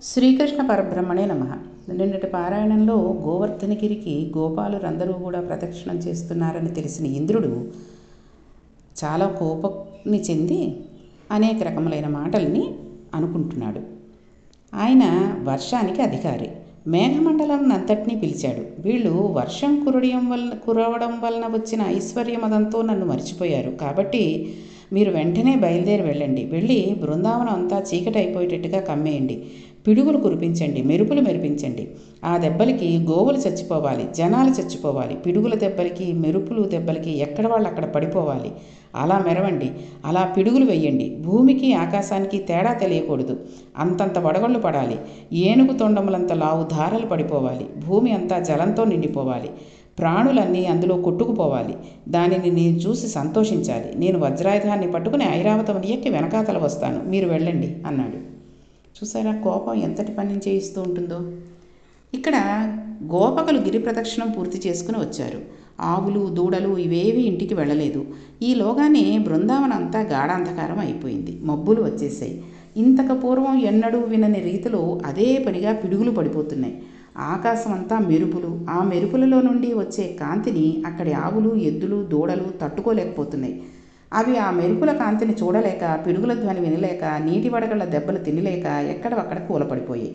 శ్రీకృష్ణ పరబ్రహ్మణే నమః. నిన్నటి పారాయణంలో గోవర్ధనగిరికి గోపాలురందరూ కూడా ప్రదక్షిణం చేస్తున్నారని తెలిసిన ఇంద్రుడు చాలా కోపాన్ని చెంది అనేక రకములైన మాటల్ని అనుకుంటున్నాడు. ఆయన వర్షానికి అధికారి. మేఘమండలం అంతటినీ పిలిచాడు. వీళ్ళు వర్షం కురవడం వలన వచ్చిన ఐశ్వర్యమదంతో నన్ను మర్చిపోయారు. కాబట్టి మీరు వెంటనే బయలుదేరి వెళ్ళండి. వెళ్ళి బృందావనం అంతా చీకటి అయిపోయేటట్టుగా కమ్మేయండి. పిడుగులు కురిపించండి, మెరుపులు మెరిపించండి. ఆ దెబ్బలకి గోవులు చచ్చిపోవాలి, జనాలు చచ్చిపోవాలి. పిడుగుల దెబ్బలకి, మెరుపులు దెబ్బలకి ఎక్కడ వాళ్ళు అక్కడ పడిపోవాలి. అలా మెరవండి, అలా పిడుగులు వెయ్యండి. భూమికి ఆకాశానికి తేడా తెలియకూడదు. అంతంత వడగళ్ళు పడాలి. ఏనుగు తొండములంత లావు ధారలు పడిపోవాలి. భూమి అంతా జలంతో నిండిపోవాలి. ప్రాణులన్నీ అందులో కొట్టుకుపోవాలి. దానిని నేను చూసి సంతోషించాలి. నేను వజ్రాయుధాన్ని పట్టుకుని ఐరావతం ఎక్కి వెనకాతల వస్తాను. మీరు వెళ్ళండి అన్నాడు. చూసారా కోపం ఎంతటి పని చేయిస్తూ ఉంటుందో. ఇక్కడ గోపకులు గిరి ప్రదక్షిణం పూర్తి చేసుకుని వచ్చారు. ఆవులు, దూడలు ఇవేవి ఇంటికి వెళ్ళలేదు. ఈలోగానే బృందావనం అంతా గాఢాంధకారం అయిపోయింది. మబ్బులు వచ్చేసాయి. ఇంతకు పూర్వం ఎన్నడూ వినని రీతిలో అదే పనిగా పిడుగులు పడిపోతున్నాయి. ఆకాశం అంతా మెరుపులు. ఆ మెరుపులలో నుండి వచ్చే కాంతిని అక్కడి ఆవులు, ఎద్దులు, దూడలు తట్టుకోలేకపోతున్నాయి. అవి ఆ మెరుపుల కాంతిని చూడలేక, పిడుగుల ధ్వని వినలేక, నీటి వడగళ్ల దెబ్బలు తినలేక ఎక్కడవక్కడ కూలపడిపోయాయి.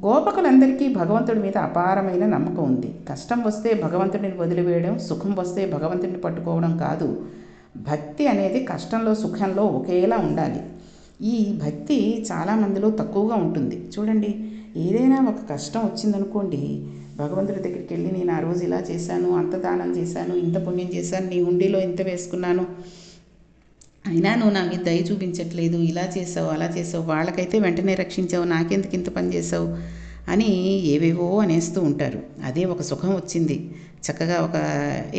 గోపకులందరికీ భగవంతుడి మీద అపారమైన నమ్మకం ఉంది. కష్టం వస్తే భగవంతుడిని వదిలివేయడం, సుఖం వస్తే భగవంతుడిని పట్టుకోవడం కాదు. భక్తి అనేది కష్టంలో సుఖంలో ఒకేలా ఉండాలి. ఈ భక్తి చాలామందిలో తక్కువగా ఉంటుంది. చూడండి, ఏదైనా ఒక కష్టం వచ్చిందనుకోండి, భగవంతుడి దగ్గరికి వెళ్ళి నేను ఆ రోజు ఇలా చేశాను, అంత దానం చేశాను, ఇంత పుణ్యం చేశాను, నీ హుండీలో ఇంత వేసుకున్నాను, అయినా నువ్వు నా మీద దయ చూపించట్లేదు, ఇలా చేసావు, అలా చేసావు, వాళ్ళకైతే వెంటనే రక్షించావు, నాకెందుకు ఇంత పని చేసావు అని ఏవేవో అనేస్తూ ఉంటారు. అదే ఒక సుఖం వచ్చింది, చక్కగా ఒక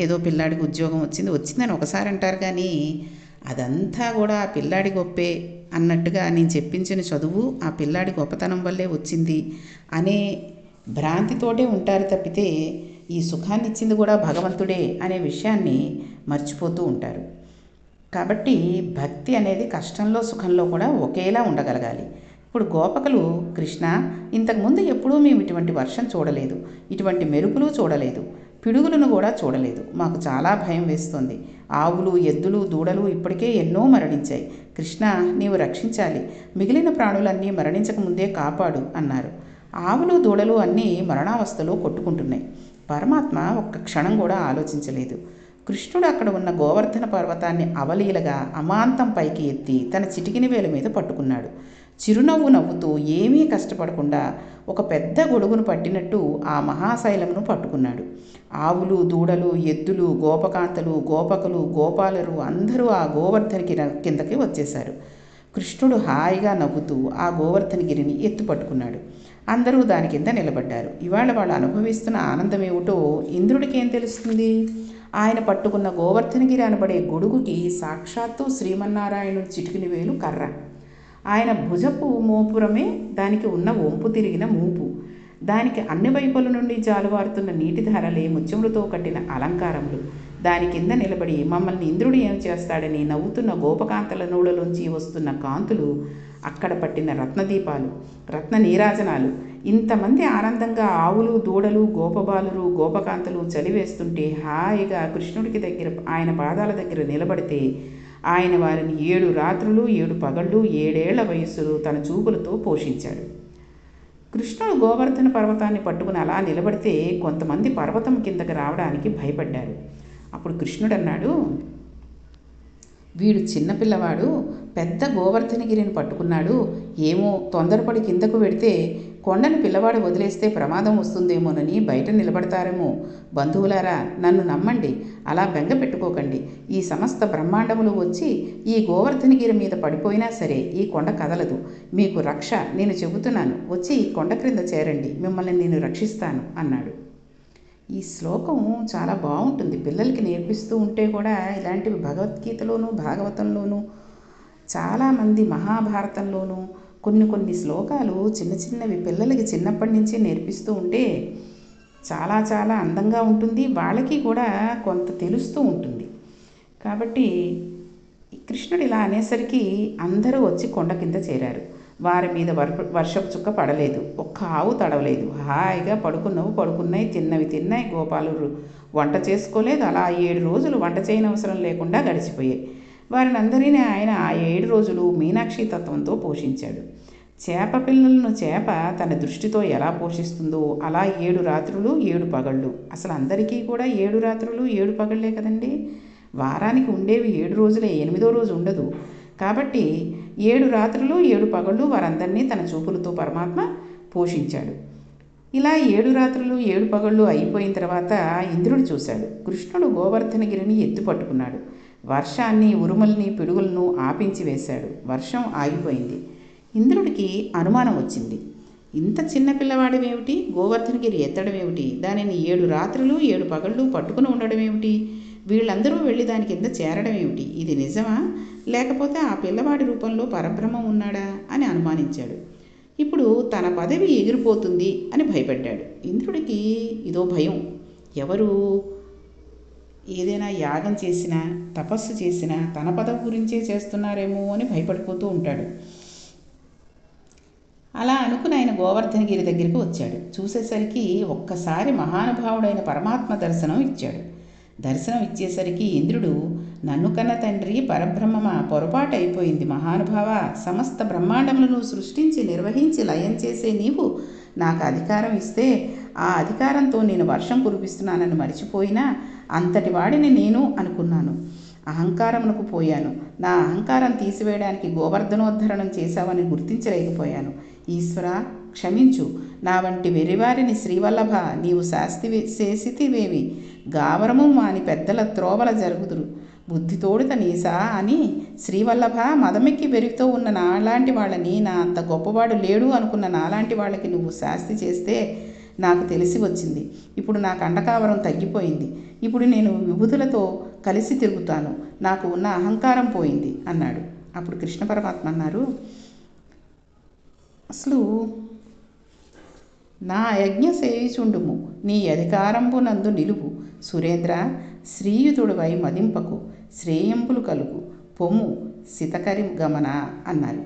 ఏదో పిల్లాడికి ఉద్యోగం వచ్చిందని ఒకసారి అంటారు. కానీ అదంతా కూడా ఆ పిల్లాడి గొప్పే అన్నట్టుగా నేను చెప్పించిన చదువు ఆ పిల్లాడి గొప్పతనం వల్లే వచ్చింది అనే భ్రాంతితోటే ఉంటారు తప్పితే ఈ సుఖాన్ని ఇచ్చింది కూడా భగవంతుడే అనే విషయాన్ని మర్చిపోతూ ఉంటారు. కాబట్టి భక్తి అనేది కష్టంలో సుఖంలో కూడా ఒకేలా ఉండగలగాలి. ఇప్పుడు గోపకులు, కృష్ణ, ఇంతకుముందు ఎప్పుడూ మేము ఇటువంటి వర్షం చూడలేదు, ఇటువంటి మెరుపులు చూడలేదు, పిడుగులను కూడా చూడలేదు. మాకు చాలా భయం వేస్తుంది. ఆవులు, ఎద్దులు, దూడలు ఇప్పటికే ఎన్నో మరణించాయి. కృష్ణ, నీవు రక్షించాలి. మిగిలిన ప్రాణులన్నీ మరణించకముందే కాపాడు అన్నారు. ఆవులు, దూడలు అన్నీ మరణావస్థలో కొట్టుకుంటున్నాయి. పరమాత్మ ఒక్క క్షణం కూడా ఆలోచించలేదు. కృష్ణుడు అక్కడ ఉన్న గోవర్ధన పర్వతాన్ని అవలీలగా అమాంతం పైకి ఎత్తి తన చిటికిన వేల మీద పట్టుకున్నాడు. చిరునవ్వు నవ్వుతూ ఏమీ కష్టపడకుండా ఒక పెద్ద గొడుగును పట్టినట్టు ఆ మహాశైలమును పట్టుకున్నాడు. ఆవులు, దూడలు, ఎద్దులు, గోపకాంతలు, గోపకులు, గోపాలరు అందరూ ఆ గోవర్ధనగిరి కిందకి వచ్చేశారు. కృష్ణుడు హాయిగా నవ్వుతూ ఆ గోవర్ధనగిరిని ఎత్తు పట్టుకున్నాడు. అందరూ దాని కింద నిలబడ్డారు. ఇవాళ వాళ్ళు అనుభవిస్తున్న ఆనందం ఏమిటో ఇంద్రుడికి ఏం తెలుస్తుంది? ఆయన పట్టుకున్న గోవర్ధనగిరి అనబడే గొడుగుకి సాక్షాత్తు శ్రీమన్నారాయణుడు చిటికిన వేలు కర్ర. ఆయన భుజపు మోపురమే దానికి ఉన్న వంపు తిరిగిన మూపు. దానికి అన్ని వైపుల నుండి జాలువారుతున్న నీటి ధారలే ముత్యములతో కట్టిన అలంకారములు. దాని కింద నిలబడి మమ్మల్ని ఇంద్రుడు ఏం చేస్తాడని నవ్వుతున్న గోపకాంతల నూడలోంచి వస్తున్న కాంతులు, అక్కడ పట్టిన రత్నదీపాలు, రత్న నీరాజనాలు. ఇంతమంది ఆనందంగా ఆవులు, దూడలు, గోపబాలురు, గోపకాంతలు చలివేస్తుంటే హాయిగా కృష్ణుడికి దగ్గర ఆయన పాదాల దగ్గర నిలబడితే ఆయన వారిని 7 రాత్రులు 7 పగళ్ళు 7 ఏళ్ల వయస్సులు తన చూపులతో పోషించాడు. కృష్ణుడు గోవర్ధన పర్వతాన్ని పట్టుకుని అలా నిలబడితే కొంతమంది పర్వతం కిందకి రావడానికి భయపడ్డారు. అప్పుడు కృష్ణుడు అన్నాడు, వీడు చిన్నపిల్లవాడు, పెద్ద గోవర్ధనగిరిని పట్టుకున్నాడు. ఏమో తొందరపడి కిందకు వెడితే కొండను పిల్లవాడు వదిలేస్తే ప్రమాదం వస్తుందేమోనని బయట నిలబడతారేమో. బంధువులారా, నన్ను నమ్మండి, అలా బెంగ పెట్టుకోకండి. ఈ సమస్త బ్రహ్మాండములు వచ్చి ఈ గోవర్ధనగిరి మీద పడిపోయినా సరే ఈ కొండ కదలదు. మీకు రక్ష నేను చెబుతున్నాను, వచ్చి ఈ కొండ క్రింద చేరండి, మిమ్మల్ని నేను రక్షిస్తాను అన్నాడు. ఈ శ్లోకం చాలా బాగుంటుంది. పిల్లలకి నేర్పిస్తూ ఉంటే కూడా ఇలాంటివి భగవద్గీతలోనూ భాగవతంలోనూ చాలామంది మహాభారతంలోనూ కొన్ని శ్లోకాలు చిన్న చిన్నవి పిల్లలకి చిన్నప్పటి నుంచి నేర్పిస్తూ ఉంటే చాలా చాలా అందంగా ఉంటుంది. వాళ్ళకి కూడా కొంత తెలుస్తూ ఉంటుంది. కాబట్టి కృష్ణుడు ఇలా అనేసరికి అందరూ వచ్చి కొండ కింద చేరారు. వారి మీద వర్షపు చుక్క పడలేదు, ఒక్క ఆవు తడవలేదు. హాయిగా పడుకున్నాయి, తిన్నాయి. గోపాలు వంట చేసుకోలేదు. అలా 7 రోజులు వంట చేయనవసరం లేకుండా గడిచిపోయాయి. వారినందరినీ ఆయన ఆ 7 రోజులు మీనాక్షి తత్వంతో పోషించాడు. చేప పిల్లలను చేప తన దృష్టితో ఎలా పోషిస్తుందో అలా 7 రాత్రులు 7 పగళ్ళు. అసలు అందరికీ కూడా 7 రాత్రులు 7 పగళ్లే కదండి. వారానికి ఉండేవి 7 రోజులే, 8వ రోజు ఉండదు. కాబట్టి 7 రాత్రులు 7 పగళ్ళు వారందరినీ తన చూపులతో పరమాత్మ పోషించాడు. ఇలా 7 రాత్రులు 7 పగళ్ళు అయిపోయిన తర్వాత ఇంద్రుడు చూశాడు. కృష్ణుడు గోవర్ధనగిరిని ఎత్తుపట్టుకున్నాడు. వర్షాన్ని, ఉరుముల్ని, పిడుగులను ఆపించి వేశాడు. వర్షం ఆగిపోయింది. ఇంద్రుడికి అనుమానం వచ్చింది. ఇంత చిన్న పిల్లవాడమేమిటి, గోవర్ధనగిరి ఎత్తడమేమిటి, దానిని 7 రాత్రులు 7 పగళ్ళు పట్టుకుని ఉండడమేమిటి, వీళ్ళందరూ వెళ్ళి దాని కింద చేరడం ఏమిటి, ఇది నిజమా లేకపోతే ఆ పిల్లవాడి రూపంలో పరబ్రహ్మం ఉన్నాడా అని అనుమానించాడు. ఇప్పుడు తన పదవి ఎగిరిపోతుంది అని భయపడ్డాడు. ఇంద్రుడికి ఇదో భయం. ఎవరు ఏదైనా యాగం చేసినా, తపస్సు చేసినా తన పదవి గురించే చేస్తున్నారేమో అని భయపడిపోతూ ఉంటాడు. అలా అనుకుని ఆయన గోవర్ధనగిరి దగ్గరికి వచ్చాడు. చూసేసరికి ఒక్కసారి మహానుభావుడైన పరమాత్మ దర్శనం ఇచ్చాడు. దర్శనం ఇచ్చేసరికి ఇంద్రుడు, నన్ను కన్న తండ్రి పరబ్రహ్మమా, పొరపాటు అయిపోయింది మహానుభావ, సమస్త బ్రహ్మాండములను సృష్టించి నిర్వహించి లయం చేసే నీవు నాకు అధికారం ఇస్తే ఆ అధికారంతో నేను వర్షం కురిపిస్తున్నానని మరిచిపోయినా అంతటి వాడిని నేను అనుకున్నాను. అహంకారమునకు పోయాను. నా అహంకారం తీసివేయడానికి గోవర్ధనోద్ధరణం చేశావని గుర్తించలేకపోయాను. ఈశ్వర క్షమించు. నా వంటి వెర్రివారిని శ్రీవల్లభ నీవు శాస్తి చేసితివేవి. గావరము మాని పెద్దల త్రోవల జరుగుదురు, బుద్ధితోడుత నీసా అని శ్రీవల్లభ మదమెక్కి బెరుగుతూ ఉన్న నాలాంటి వాళ్ళని, నా అంత గొప్పవాడు లేడు అనుకున్న నాలాంటి వాళ్ళకి నువ్వు శాస్తి చేస్తే నాకు తెలిసి వచ్చింది. ఇప్పుడు నా కండకావరం తగ్గిపోయింది. ఇప్పుడు నేను విభూతులతో కలిసి తిరుగుతాను. నాకు ఉన్న అహంకారం పోయింది అన్నాడు. అప్పుడు కృష్ణ పరమాత్మ అన్నారు, అసలు నా యజ్ఞ సేవిచుండుము, నీ అధికారంబునందు నిలువు. సురేంద్ర, శ్రీయుతుడివై మదింపకు, శ్రేయంబులు కలుగు పొమ్ము సితకరి గమన అన్నారు.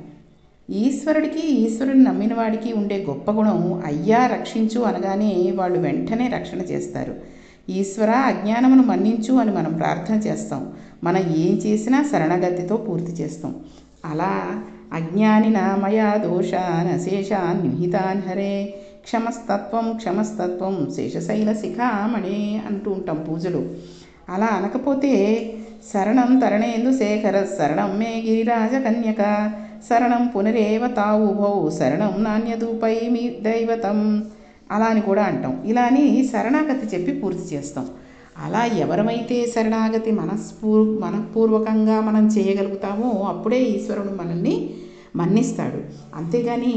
ఈశ్వరుడిని నమ్మిన వాడికి ఉండే గొప్ప గుణం అయ్యా రక్షించు అనగానే వాళ్ళు వెంటనే రక్షణ చేస్తారు. ఈశ్వర అజ్ఞానమును మన్నించు అని మనం ప్రార్థన చేస్తాం. మనం ఏం చేసినా శరణగతితో పూర్తి చేస్తాం. అలా అజ్ఞానిన మయా దోషాన్ అశేషాన్ నిహితాన్ హరే క్షమస్తత్వం శేషశైల శిఖామణే అంటూ ఉంటాం పూజలు. అలా అనకపోతే శరణం తరణేందు శేఖర శరణం మే గిరిరాజ కన్యక శరణం పునరేవ తావుభౌ శరణం నాణ్యదూపై మీ దైవతం అలా అని కూడా అంటాం. ఇలా అని శరణాగతి చెప్పి పూర్తి చేస్తాం. అలా ఎవరమైతే శరణాగతి మనఃపూర్వకంగా మనం చేయగలుగుతామో అప్పుడే ఈశ్వరుడు మనల్ని మన్నిస్తాడు. అంతేగాని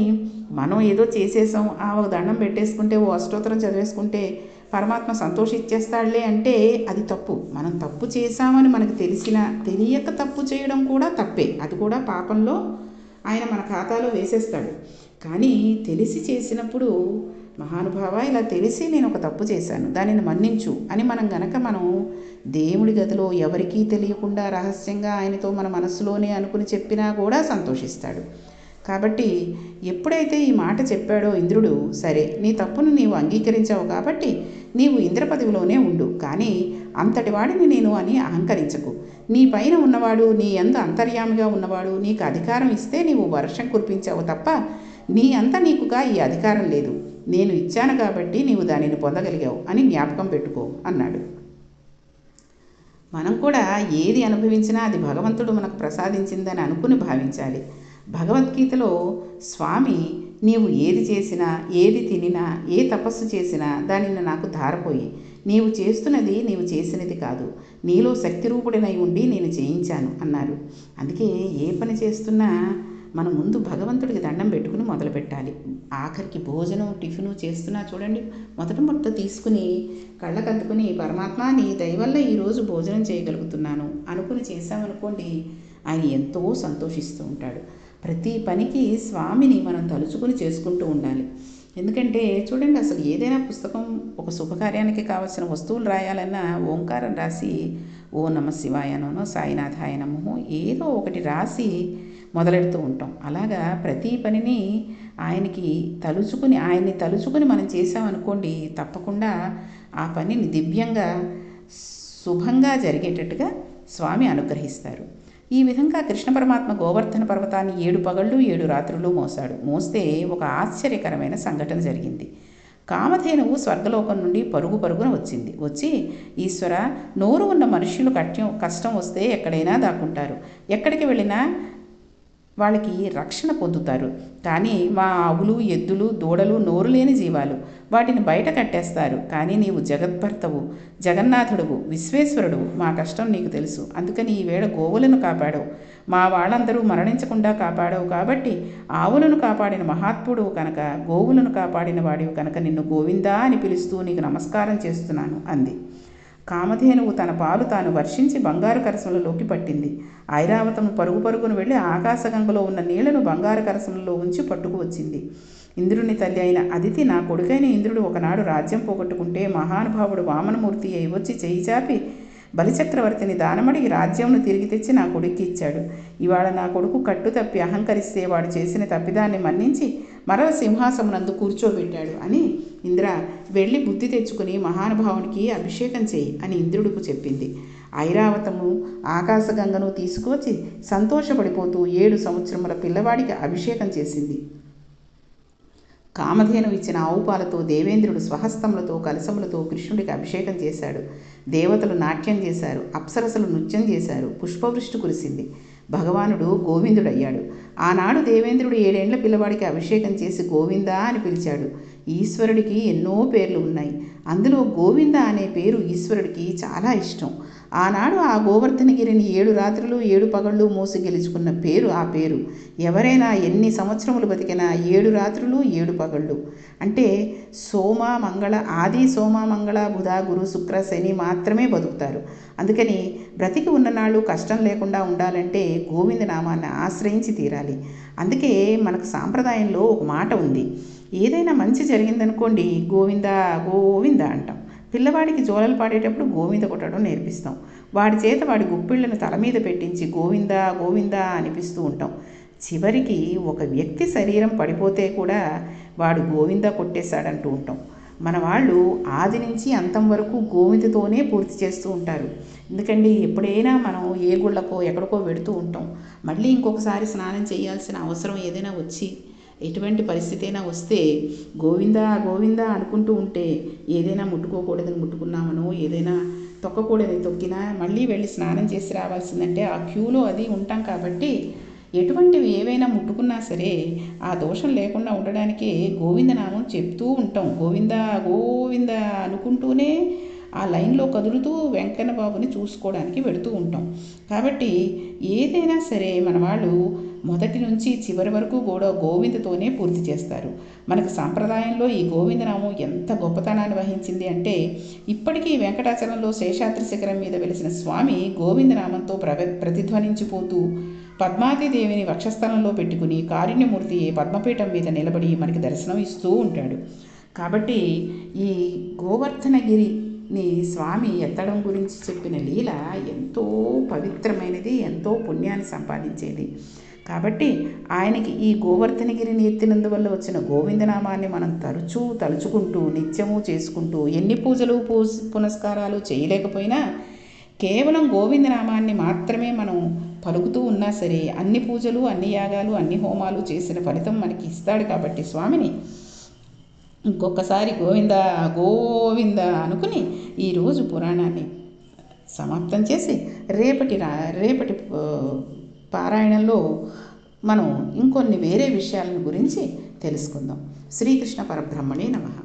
మనం ఏదో చేసేసాం, ఒక దండం పెట్టేసుకుంటే, ఓ అష్టోత్తరం చదివేసుకుంటే పరమాత్మ సంతోషిచ్చేస్తాడులే అంటే అది తప్పు. మనం తప్పు చేశామని మనకు తెలిసినా తెలియక తప్పు చేయడం కూడా తప్పే. అది కూడా పాపంలో ఆయన మన ఖాతాలో వేసేస్తాడు. కానీ తెలిసి చేసినప్పుడు మహానుభావ ఇలా తెలిసి నేను ఒక తప్పు చేశాను, దానిని మన్నించు అని మనం దేవుడి గదిలో ఎవరికీ తెలియకుండా రహస్యంగా ఆయనతో మన మనసులోనే అనుకుని చెప్పినా కూడా సంతోషిస్తాడు. కాబట్టి ఎప్పుడైతే ఈ మాట చెప్పాడో ఇంద్రుడు, సరే నీ తప్పును నీవు అంగీకరించావు కాబట్టి నీవు ఇంద్ర పదవిలోనే ఉండు, కానీ అంతటి వాడిని నేను అని అహంకరించకు. నీ పైన ఉన్నవాడు, నీ యందు అంతర్యామిగా ఉన్నవాడు నీకు అధికారం ఇస్తే నీవు వర్షం కురిపించావు తప్ప నీ అంత నీకుగా ఈ అధికారం లేదు. నేను ఇచ్చాను కాబట్టి నీవు దానిని పొందగలిగావు అని జ్ఞాపకం పెట్టుకో అన్నాడు. మనం కూడా ఏది అనుభవించినా అది భగవంతుడు మనకు ప్రసాదించిందని అనుకుని భావించాలి. భగవద్గీతలో స్వామి, నీవు ఏది చేసినా, ఏది తినినా, ఏ తపస్సు చేసినా దానిని నాకు ధారపోయి, నీవు చేస్తున్నది నీవు చేసినది కాదు, నీలో శక్తిరూపుడినై ఉండి నేను చేయించాను అన్నారు. అందుకే ఏ పని చేస్తున్నా మనం ముందు భగవంతుడికి దండం పెట్టుకుని మొదలు పెట్టాలి. ఆఖరికి భోజనం టిఫిను చేస్తున్నా చూడండి, మొట్ట తీసుకుని కళ్ళకద్దుకుని పరమాత్మ నీ దయవల్ల ఈరోజు భోజనం చేయగలుగుతున్నాను అనుకుని చేశామనుకోండి, ఆయన ఎంతో సంతోషిస్తూ ఉంటాడు. ప్రతి పనికి స్వామిని మనం తలుచుకుని చేసుకుంటూ ఉండాలి. ఎందుకంటే చూడండి, అసలు ఏదైనా పుస్తకం, ఒక శుభకార్యానికి కావాల్సిన వస్తువులు రాయాలన్నా ఓంకారం రాసి ఓ నమ శివాయనో సాయినాథాయ నమో ఏదో ఒకటి రాసి మొదలెడుతూ ఉంటాం. అలాగా ప్రతి పనిని ఆయన్ని తలుచుకుని మనం చేసామనుకోండి, తప్పకుండా ఆ పనిని దివ్యంగా శుభంగా జరిగేటట్టుగా స్వామి అనుగ్రహిస్తారు. ఈ విధంగా కృష్ణ పరమాత్మ గోవర్ధన పర్వతాన్ని 7 పగళ్ళు 7 రాత్రులు మోస్తే ఒక ఆశ్చర్యకరమైన సంఘటన జరిగింది. కామధేనువు స్వర్గలోకం నుండి పరుగున వచ్చి, ఈశ్వర, నోరు ఉన్న మనుష్యులు కష్టం వస్తే ఎక్కడైనా దాక్కుంటారు, ఎక్కడికి వెళ్ళినా వాళ్ళకి రక్షణ పొందుతారు. కానీ మా ఆవులు, ఎద్దులు, దూడలు నోరు లేని జీవాలు, వాటిని బయట కట్టేస్తారు. కానీ నీవు జగద్భర్తవు, జగన్నాథుడువు, విశ్వేశ్వరుడు, మా కష్టం నీకు తెలుసు. అందుకని ఈవేళ గోవులను కాపాడవు, మా వాళ్ళందరూ మరణించకుండా కాపాడవు. కాబట్టి ఆవులను కాపాడిన మహాత్ముడువు కనుక, గోవులను కాపాడిన వాడివి కనుక నిన్ను గోవిందా అని పిలుస్తూ నీకు నమస్కారం చేస్తున్నాను అంది. కామధేనువు తన పాలు తాను వర్షించి బంగారు కరసములలోకి పట్టింది. ఐరావతము పరుగున వెళ్ళి ఆకాశగంగలో ఉన్న నీళ్లను బంగారు కరసములలో ఉంచి పట్టుకు వచ్చింది. ఇంద్రుని తల్లి అయిన అదితి, నా కొడుకైన ఇంద్రుడు ఒకనాడు రాజ్యం పోగొట్టుకుంటే మహానుభావుడు వామనమూర్తి అయి వచ్చి చేయి చాపి బలిచక్రవర్తిని దానమడిగి రాజ్యంను తిరిగి తెచ్చి నా కొడుక్కి ఇచ్చాడు. ఇవాళ నా కొడుకు కట్టు తప్పి అహంకరిస్తే వాడు చేసిన తప్పిదాన్ని మన్నించి మరల సింహాసమునందు కూర్చోబెట్టాడు అని ఇంద్ర, వెళ్ళి బుద్ధి తెచ్చుకుని మహానుభావునికి అభిషేకం చేయి అని ఇంద్రుడికి చెప్పింది. ఐరావతము ఆకాశగంగను తీసుకువచ్చి సంతోషపడిపోతూ 7 సంవత్సరముల పిల్లవాడికి అభిషేకం చేసింది. కామధేను ఇచ్చిన ఆవు పాలతో దేవేంద్రుడు స్వహస్తములతో కలశములతో కృష్ణుడికి అభిషేకం చేశాడు. దేవతలు నాట్యం చేశారు, అప్సరసలు నృత్యం చేశారు, పుష్పవృష్టి కురిసింది. భగవానుడు గోవిందుడయ్యాడు. ఆనాడు దేవేంద్రుడు 7 ఏళ్ల పిల్లవాడికి అభిషేకం చేసి గోవిందా అని పిలిచాడు. ఈశ్వరుడికి ఎన్నో పేర్లు ఉన్నాయి. అందులో గోవింద అనే పేరు ఈశ్వరుడికి చాలా ఇష్టం. ఆనాడు ఆ గోవర్ధనగిరిని 7 రాత్రులు 7 పగళ్ళు మోసి గెలుచుకున్న పేరు ఆ పేరు. ఎవరైనా ఎన్ని సంవత్సరములు బతికినా 7 రాత్రులు 7 పగళ్ళు అంటే ఆది సోమ మంగళ బుధ గురు శుక్ర శని మాత్రమే బతుకుతారు. అందుకని బ్రతికి ఉన్ననాళ్ళు కష్టం లేకుండా ఉండాలంటే గోవింద నామాన్ని ఆశ్రయించి తీరాలి. అందుకే మనకు సాంప్రదాయంలో ఒక మాట ఉంది, ఏదైనా మంచి జరిగిందనుకోండి గోవింద గోవింద అంటాం. పిల్లవాడికి జోలలు పాడేటప్పుడు గోవింద కొట్టడం నేర్పిస్తాం. వాడి చేత వాడి గుప్పిళ్లను తల మీద పెట్టించి గోవింద గోవింద అనిపిస్తూ ఉంటాం. చివరికి ఒక వ్యక్తి శరీరం పడిపోతే కూడా వాడు గోవింద కొట్టేశాడంటూ ఉంటాం. మన వాళ్ళు ఆది నుంచి అంతం వరకు గోవిందతోనే పూర్తి చేస్తూ ఉంటారు. ఎందుకండి, ఎప్పుడైనా మనం ఏ గుళ్ళకో ఎక్కడికో వెడుతూ ఉంటాం, మళ్ళీ ఇంకొకసారి స్నానం చేయాల్సిన అవసరం ఏదైనా వచ్చి ఎటువంటి పరిస్థితి అయినా వస్తే గోవిందా గోవిందా అనుకుంటూ ఉంటే ఏదైనా ముట్టుకోకూడదని ముట్టుకున్నామనో, ఏదైనా తొక్కకూడదని తొక్కినా మళ్ళీ వెళ్ళి స్నానం చేసి రావాల్సిందంటే ఆ క్యూలో అది ఉంటాం. కాబట్టి ఎటువంటివి ఏవైనా ముట్టుకున్నా సరే ఆ దోషం లేకుండా ఉండడానికి గోవిందనామం చెప్తూ ఉంటాం. గోవిందా గోవిందా అనుకుంటూనే ఆ లైన్లో కదులుతూ వెంకన్న బాబుని చూసుకోవడానికి వెళుతూ ఉంటాం. కాబట్టి ఏదైనా సరే మన వాళ్ళు మొదటి నుంచి చివరి వరకు కూడా గోవిందతోనే పూర్తి చేస్తారు. మనకు సాంప్రదాయంలో ఈ గోవిందనామం ఎంత గొప్పతనాన్ని వహించింది అంటే, ఇప్పటికీ వెంకటాచలంలో శేషాద్రి శిఖరం మీద వెలిసిన స్వామి గోవిందనామంతో ప్రతిధ్వనించిపోతూ పద్మావతీదేవిని వక్షస్థలంలో పెట్టుకుని కారుణ్యమూర్తి పద్మపీఠం మీద నిలబడి మనకి దర్శనం ఇస్తూ ఉంటాడు. కాబట్టి ఈ గోవర్ధనగిరిని స్వామి ఎత్తడం గురించి చెప్పిన లీల ఎంతో పవిత్రమైనది, ఎంతో పుణ్యాన్ని సంపాదించేది. కాబట్టి ఆయనకి ఈ గోవర్ధనగిరిని ఎత్తినందువల్ల వచ్చిన గోవిందనామాన్ని మనం తరచూ తలుచుకుంటూ నిత్యము చేసుకుంటూ ఎన్ని పూజలు పునస్కారాలు చేయలేకపోయినా కేవలం గోవిందనామాన్ని మాత్రమే మనం పలుకుతూ ఉన్నా సరే అన్ని పూజలు, అన్ని యాగాలు, అన్ని హోమాలు చేసిన ఫలితం మనకి ఇస్తాడు. కాబట్టి స్వామిని ఇంకొకసారి గోవింద గోవింద అనుకుని ఈరోజు పురాణాన్ని సమాప్తం చేసి రేపటి పారాయణంలో మనం ఇంకొన్ని వేరే విషయాలను గురించి తెలుసుకుందాం. శ్రీకృష్ణ పరబ్రహ్మణే నమః.